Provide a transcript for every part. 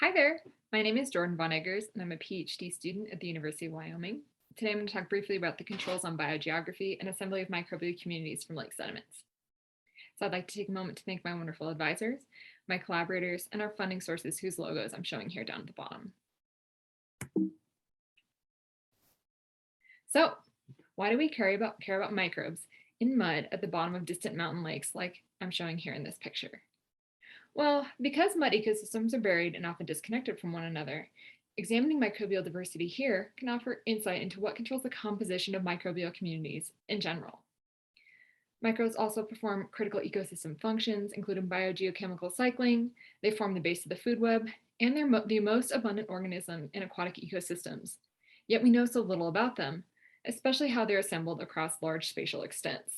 Hi there, my name is Jordan Von Eggers, and I'm a PhD student at the University of Wyoming. Today I'm going to talk briefly about the controls on biogeography and assembly of microbial communities from lake sediments. So I'd like to take a moment to thank my wonderful advisors, my collaborators, and our funding sources whose logos I'm showing here down at the bottom. So why do we care about microbes in mud at the bottom of distant mountain lakes like I'm showing here in this picture? Well, because mud ecosystems are buried and often disconnected from one another, examining microbial diversity here can offer insight into what controls the composition of microbial communities in general. Microbes also perform critical ecosystem functions, including biogeochemical cycling. They form the base of the food web, and they're the most abundant organism in aquatic ecosystems. Yet we know so little about them, especially how they're assembled across large spatial extents.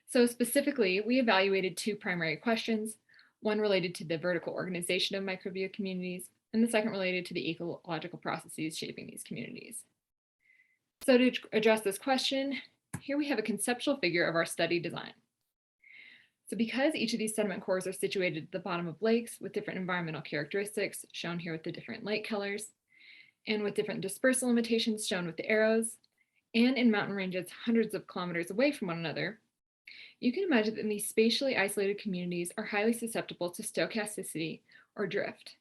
So specifically, we evaluated two primary questions, one related to the vertical organization of microbial communities, and the second related to the ecological processes shaping these communities. So to address this question, here we have a conceptual figure of our study design. So because each of these sediment cores are situated at the bottom of lakes with different environmental characteristics, shown here with the different light colors, and with different dispersal limitations shown with the arrows, and in mountain ranges hundreds of kilometers away from one another, you can imagine that these spatially isolated communities are highly susceptible to stochasticity or drift,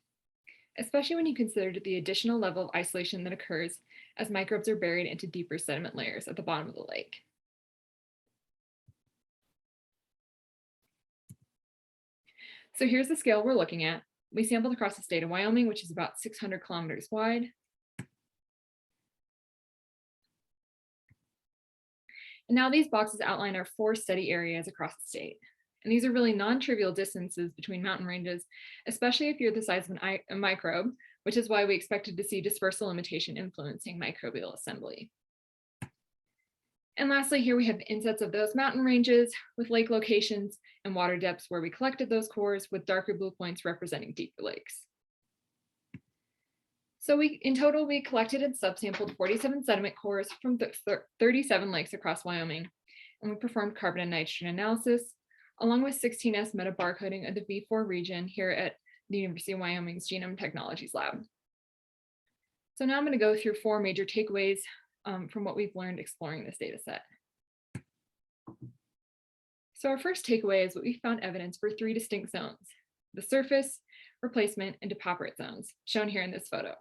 especially when you consider the additional level of isolation that occurs as microbes are buried into deeper sediment layers at the bottom of the lake. So here's the scale we're looking at. We sampled across the state of Wyoming, which is about 600 kilometers wide. And now these boxes outline our 4 study areas across the state. And these are really non-trivial distances between mountain ranges, especially if you're the size of a microbe, which is why we expected to see dispersal limitation influencing microbial assembly. And lastly, here we have the insets of those mountain ranges with lake locations and water depths where we collected those cores, with darker blue points representing deeper lakes. So in total, we collected and subsampled 47 sediment cores from 37 lakes across Wyoming, and we performed carbon and nitrogen analysis, along with 16S metabarcoding of the V4 region here at the University of Wyoming's Genome Technologies Lab. So now I'm going to go through 4 major takeaways from what we've learned exploring this data set. So our first takeaway is that we found evidence for 3 distinct zones: the surface, replacement, and depauperate zones, shown here in this photo.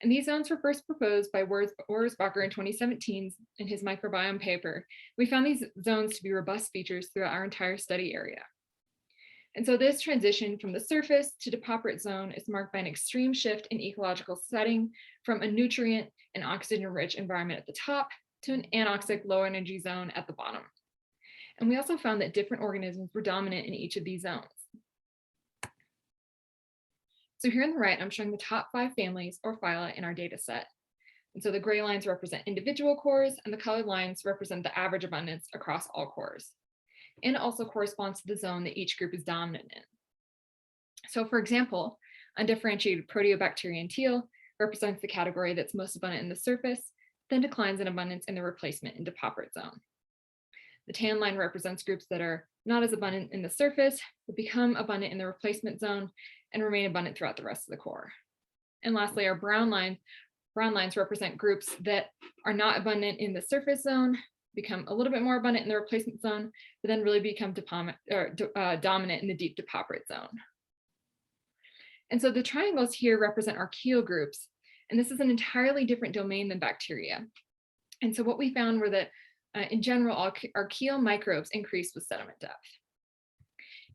And these zones were first proposed by Wurzbacher in 2017 in his microbiome paper. We found these zones to be robust features throughout our entire study area. And so this transition from the surface to depauperate zone is marked by an extreme shift in ecological setting from a nutrient and oxygen-rich environment at the top to an anoxic low-energy zone at the bottom. And we also found that different organisms were dominant in each of these zones. So here on the right, I'm showing the top 5 families or phyla in our data set. And so the gray lines represent individual cores, and the colored lines represent the average abundance across all cores. And it also corresponds to the zone that each group is dominant in. So for example, undifferentiated proteobacterium teal represents the category that's most abundant in the surface, then declines in abundance in the replacement and depauperate zone. The tan line represents groups that are not as abundant in the surface, but become abundant in the replacement zone and remain abundant throughout the rest of the core. And lastly, our brown lines represent groups that are not abundant in the surface zone, become a little bit more abundant in the replacement zone, but then really become dominant in the deep depauperate zone. And so the triangles here represent archaeal groups, and this is an entirely different domain than bacteria. And so what we found were that in general, archaeal microbes increase with sediment depth.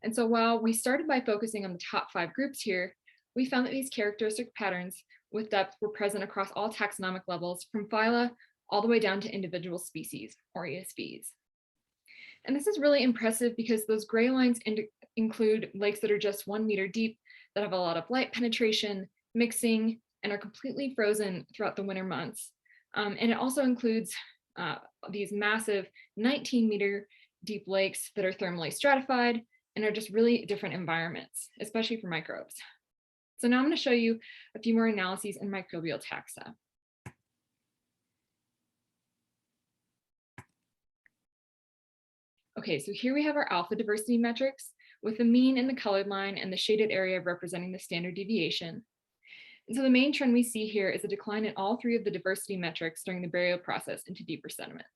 And so while we started by focusing on the top 5 groups here, we found that these characteristic patterns with depth were present across all taxonomic levels, from phyla all the way down to individual species, or ESVs. And this is really impressive because those gray lines include lakes that are just 1 meter deep, that have a lot of light penetration, mixing, and are completely frozen throughout the winter months. And it also includes these massive 19-meter deep lakes that are thermally stratified and are just really different environments, especially for microbes. So now I'm going to show you a few more analyses in microbial taxa. Okay, so here we have our alpha diversity metrics, with the mean in the colored line and the shaded area representing the standard deviation. And so the main trend we see here is a decline in all three of the diversity metrics during the burial process into deeper sediments.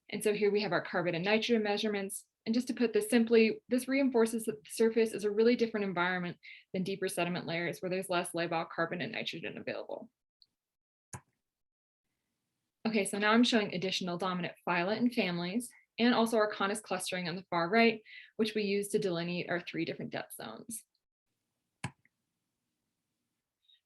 And so here we have our carbon and nitrogen measurements. And just to put this simply, this reinforces that the surface is a really different environment than deeper sediment layers where there's less labile carbon and nitrogen available. Okay, so now I'm showing additional dominant phyla and families, and also our Arcanis clustering on the far right, which we use to delineate our three different depth zones.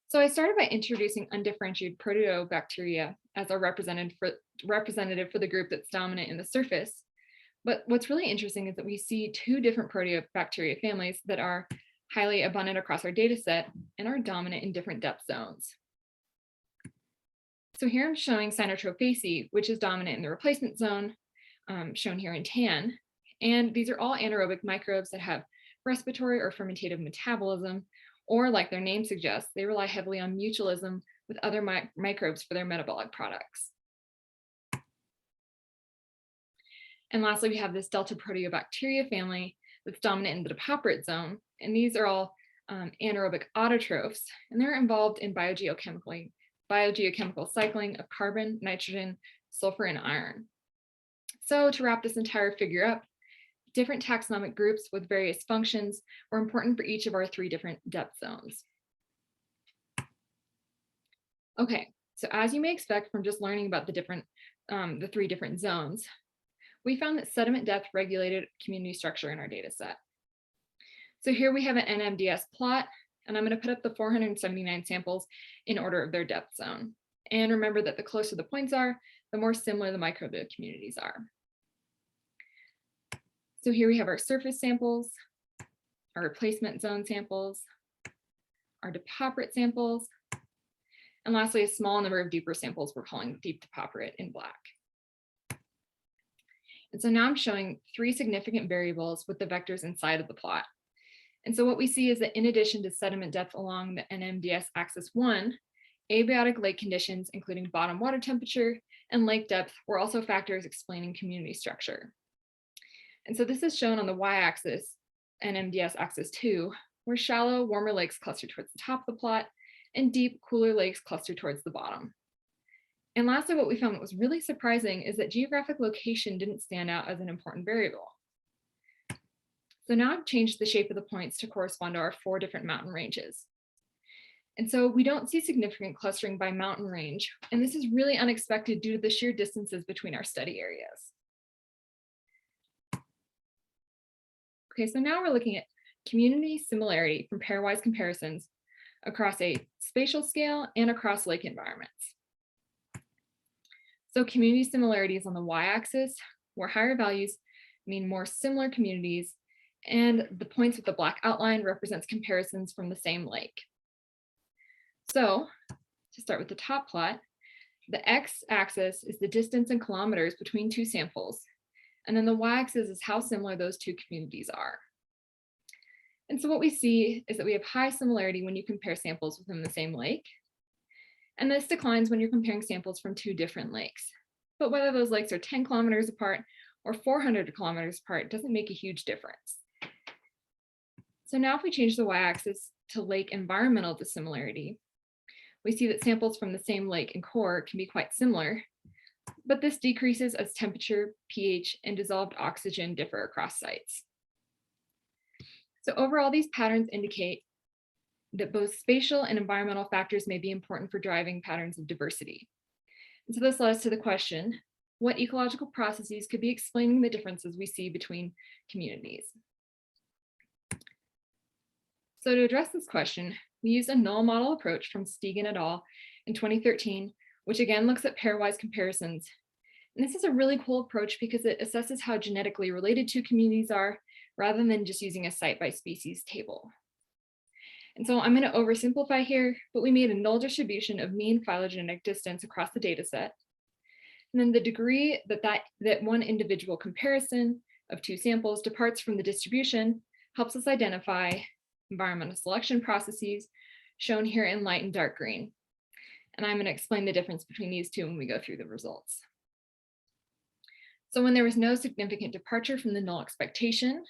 So I started by introducing undifferentiated proteobacteria as our representative for the group that's dominant in the surface. But what's really interesting is that we see two different proteobacteria families that are highly abundant across our data set and are dominant in different depth zones. So here I'm showing Cynotrophaceae, which is dominant in the replacement zone, shown here in tan. And these are all anaerobic microbes that have respiratory or fermentative metabolism, or like their name suggests, they rely heavily on mutualism with other microbes for their metabolic products. And lastly, we have this Delta proteobacteria family that's dominant in the depauperate zone. And these are all anaerobic autotrophs, and they're involved in biogeochemical cycling of carbon, nitrogen, sulfur, and iron. So to wrap this entire figure up, different taxonomic groups with various functions were important for each of our three different depth zones. Okay, so as you may expect from just learning about the three different zones, we found that sediment depth regulated community structure in our data set. So here we have an NMDS plot, and I'm going to put up the 479 samples in order of their depth zone. And remember that the closer the points are, the more similar the microbial communities are. So here we have our surface samples, our replacement zone samples, our depauperate samples, and lastly, a small number of deeper samples we're calling deep depauperate in black. And so now I'm showing three significant variables with the vectors inside of the plot. And so what we see is that in addition to sediment depth along the NMDS axis 1, abiotic lake conditions, including bottom water temperature and lake depth, were also factors explaining community structure. And so this is shown on the y-axis, NMDS axis 2, where shallow, warmer lakes cluster towards the top of the plot and deep, cooler lakes cluster towards the bottom. And lastly, what we found that was really surprising is that geographic location didn't stand out as an important variable. So now I've changed the shape of the points to correspond to our four different mountain ranges. And so we don't see significant clustering by mountain range, and this is really unexpected due to the sheer distances between our study areas. Okay, so now we're looking at community similarity from pairwise comparisons across a spatial scale and across lake environments. So community similarities on the y-axis, where higher values mean more similar communities, and the points with the black outline represents comparisons from the same lake. So to start with the top plot, the x-axis is the distance in kilometers between two samples, and then the y-axis is how similar those two communities are. And so what we see is that we have high similarity when you compare samples within the same lake, and this declines when you're comparing samples from two different lakes. But whether those lakes are 10 kilometers apart or 400 kilometers apart doesn't make a huge difference. So now if we change the y-axis to lake environmental dissimilarity, we see that samples from the same lake and core can be quite similar, but this decreases as temperature, pH, and dissolved oxygen differ across sites. So overall, these patterns indicate that both spatial and environmental factors may be important for driving patterns of diversity. And so this led us to the question, what ecological processes could be explaining the differences we see between communities? So to address this question, we used a null model approach from Stegan et al. In 2013, which again looks at pairwise comparisons. And this is a really cool approach because it assesses how genetically related two communities are, rather than just using a site by species table. And so I'm going to oversimplify here, but we made a null distribution of mean phylogenetic distance across the data set. And then the degree that one individual comparison of two samples departs from the distribution helps us identify environmental selection processes, shown here in light and dark green. And I'm going to explain the difference between these two when we go through the results. So when there was no significant departure from the null expectation,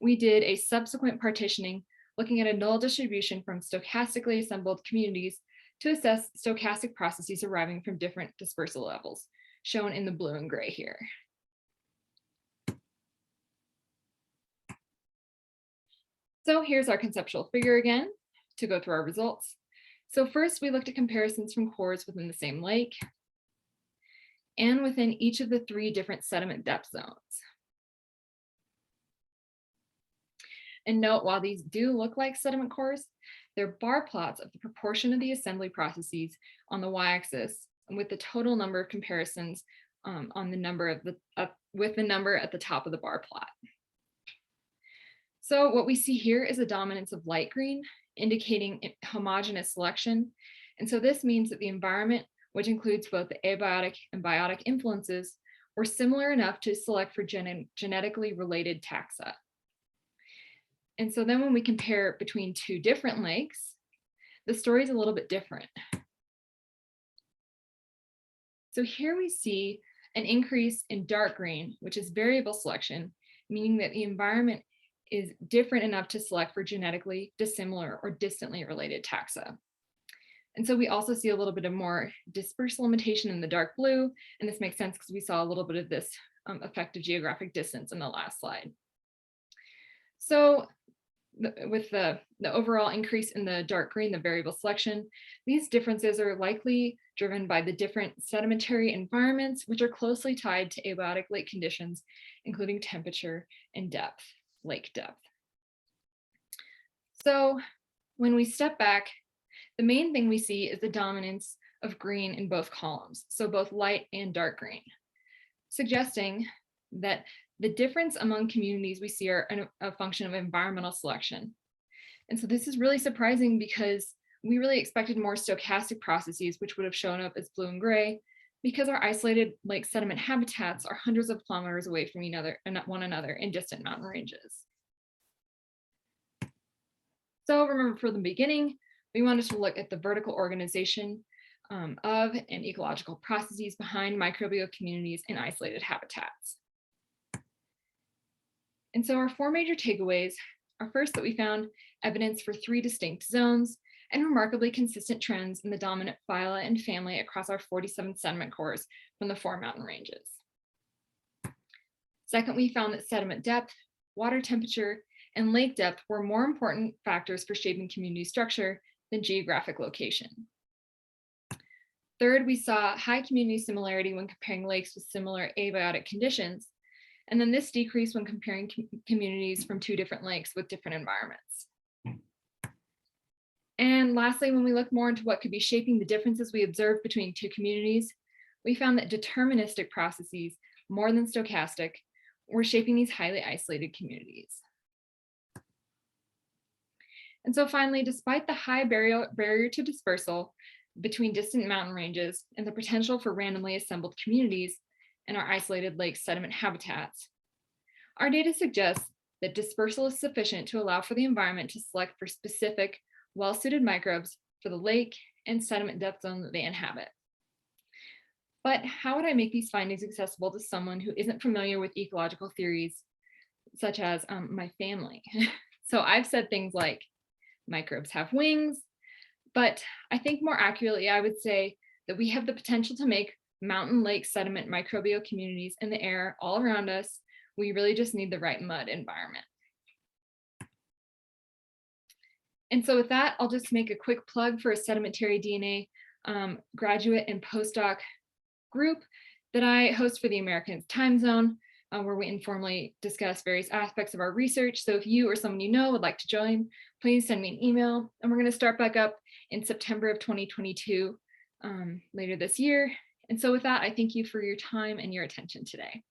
we did a subsequent partitioning looking at a null distribution from stochastically assembled communities to assess stochastic processes arriving from different dispersal levels, shown in the blue and gray here. So here's our conceptual figure again to go through our results. So first we looked at comparisons from cores within the same lake and within each of the 3 different sediment depth zones. And note, while these do look like sediment cores, they're bar plots of the proportion of the assembly processes on the y-axis with the total number of comparisons on the number with the number at the top of the bar plot. So what we see here is a dominance of light green, indicating homogeneous selection. And so this means that the environment, which includes both the abiotic and biotic influences, were similar enough to select for genetically related taxa. And so then when we compare between 2 different lakes, the story is a little bit different. So here we see an increase in dark green, which is variable selection, meaning that the environment is different enough to select for genetically dissimilar or distantly related taxa. And so we also see a little bit of more dispersal limitation in the dark blue, and this makes sense because we saw a little bit of this effect of geographic distance in the last slide. So with the overall increase in the dark green, the variable selection, these differences are likely driven by the different sedimentary environments, which are closely tied to abiotic lake conditions, including temperature and depth, lake depth. So when we step back, the main thing we see is the dominance of green in both columns, so both light and dark green, suggesting that the difference among communities we see are a function of environmental selection. And so this is really surprising because we really expected more stochastic processes, which would have shown up as blue and gray, because our isolated lake sediment habitats are hundreds of kilometers away from one another in distant mountain ranges. So remember, from the beginning, we wanted to look at the vertical organization of and ecological processes behind microbial communities in isolated habitats. And so our 4 major takeaways are, first, that we found evidence for 3 distinct zones and remarkably consistent trends in the dominant phyla and family across our 47 sediment cores from the 4 mountain ranges. Second, we found that sediment depth, water temperature, and lake depth were more important factors for shaping community structure than geographic location. Third, we saw high community similarity when comparing lakes with similar abiotic conditions, and then this decreased when comparing communities from 2 different lakes with different environments. And lastly, when we look more into what could be shaping the differences we observed between 2 communities, we found that deterministic processes, more than stochastic, were shaping these highly isolated communities. And so finally, despite the high barrier to dispersal between distant mountain ranges and the potential for randomly assembled communities in our isolated lake sediment habitats, our data suggests that dispersal is sufficient to allow for the environment to select for specific, well-suited microbes for the lake and sediment depth zone that they inhabit. But how would I make these findings accessible to someone who isn't familiar with ecological theories, such as my family? So I've said things like, microbes have wings, but I think more accurately, I would say that we have the potential to make mountain lake sediment microbial communities in the air all around us. We really just need the right mud environment. And so with that, I'll just make a quick plug for a sedimentary DNA graduate and postdoc group that I host for the American time zone, where we informally discuss various aspects of our research. So if you or someone you know would like to join, please send me an email. And we're going to start back up in September of 2022, later this year. And so with that, I thank you for your time and your attention today.